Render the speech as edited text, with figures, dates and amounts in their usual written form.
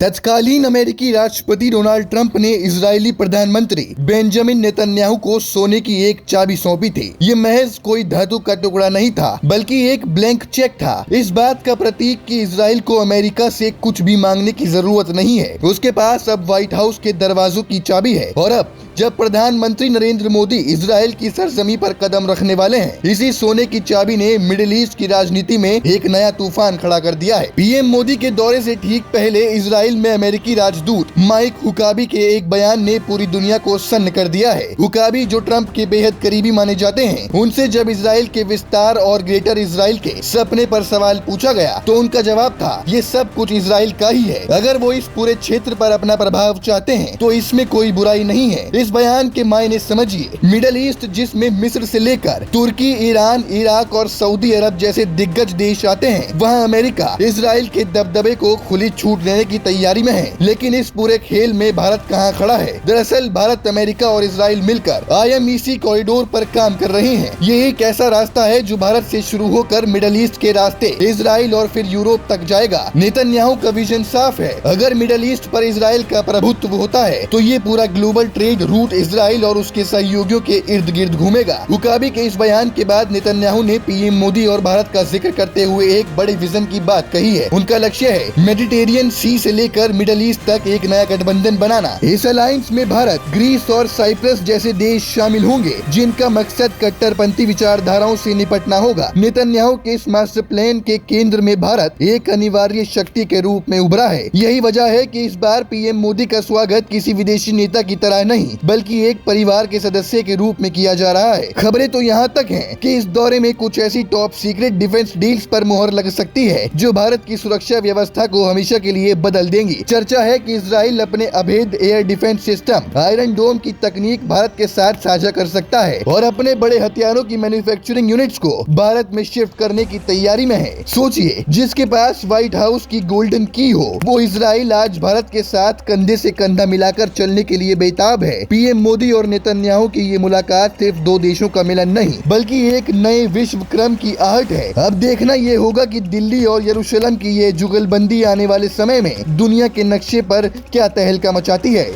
तत्कालीन अमेरिकी राष्ट्रपति डोनाल्ड ट्रंप ने इजरायली प्रधानमंत्री बेंजामिन नेतन्याहू को सोने की एक चाबी सौंपी थी। ये महज कोई धातु का टुकड़ा नहीं था, बल्कि एक ब्लैंक चेक था। इस बात का प्रतीक कि इजराइल को अमेरिका से कुछ भी मांगने की जरूरत नहीं है। उसके पास अब व्हाइट हाउस के दरवाजों की चाबी है। और अब जब प्रधानमंत्री नरेंद्र मोदी इजराइल की सरजमी पर कदम रखने वाले हैं, इसी सोने की चाबी ने मिडिल ईस्ट की राजनीति में एक नया तूफान खड़ा कर दिया है। पीएम मोदी के दौरे से ठीक पहले इजराइल में अमेरिकी राजदूत माइक हुकाबी के एक बयान ने पूरी दुनिया को सन्न कर दिया है। हुकाबी, जो ट्रंप के बेहद करीबी माने जाते हैं, उनसे जब इजराइल के विस्तार और ग्रेटर इजराइल के सपने पर सवाल पूछा गया तो उनका जवाब था, ये सब कुछ इजराइल का ही है। अगर वो इस पूरे क्षेत्र पर अपना प्रभाव चाहते हैं तो इसमें कोई बुराई नहीं है। इस बयान के मायने समझिए। मिडिल ईस्ट, जिसमें मिस्र से लेकर तुर्की, ईरान, इराक और सऊदी अरब जैसे दिग्गज देश आते हैं, वहाँ अमेरिका इजराइल के दबदबे को खुली छूट देने की तैयारी में है। लेकिन इस पूरे खेल में भारत कहाँ खड़ा है? दरअसल भारत, अमेरिका और इजराइल मिलकर IMEC कॉरिडोर पर काम कर रहे हैं। ये एक ऐसा रास्ता है जो भारत से शुरू होकर मिडिल ईस्ट के रास्ते इजराइल और फिर यूरोप तक जाएगा। नेतन्याहू का विजन साफ है। अगर मिडिल ईस्ट पर इजराइल का प्रभुत्व होता है तो ये पूरा ग्लोबल ट्रेड रूट इजराइल और उसके सहयोगियों के इर्द गिर्द घूमेगा। हुकाबी के इस बयान के बाद नेतन्याहू ने पीएम मोदी और भारत का जिक्र करते हुए एक बड़े विजन की बात कही है। उनका लक्ष्य है मेडिटेरियन सी से लेकर मिडिल ईस्ट तक एक नया गठबंधन बनाना। इस अलायंस में भारत, ग्रीस और साइप्रस जैसे देश शामिल होंगे, जिनका मकसद कट्टरपंथी विचारधाराओं से निपटना होगा। नेतन्याहू के इस मास्टर प्लान के केंद्र में भारत एक अनिवार्य शक्ति के रूप में उभरा है। यही वजह है कि इस बार पीएम मोदी का स्वागत किसी विदेशी नेता की तरह नहीं, बल्कि एक परिवार के सदस्य के रूप में किया जा रहा है। खबरें तो यहाँ तक हैं कि इस दौरे में कुछ ऐसी टॉप सीक्रेट डिफेंस डील्स पर मोहर लग सकती है जो भारत की सुरक्षा व्यवस्था को हमेशा के लिए बदल देंगी। चर्चा है कि इजराइल अपने अभेद एयर डिफेंस सिस्टम आयरन डोम की तकनीक भारत के साथ साझा कर सकता है और अपने बड़े हथियारों की मैन्युफैक्चरिंग यूनिट्स को भारत में शिफ्ट करने की तैयारी में है। सोचिए, जिसके पास व्हाइट हाउस की गोल्डन की हो, वो इजराइल आज भारत के साथ कंधे से कंधा मिलाकर चलने के लिए बेताब है। पीएम मोदी और नेतन्याहू की ये मुलाकात सिर्फ दो देशों का मिलन नहीं, बल्कि एक नए विश्व क्रम की आहट है। अब देखना ये होगा कि दिल्ली और यरूशलेम की ये जुगलबंदी आने वाले समय में दुनिया के नक्शे पर क्या तहलका मचाती है।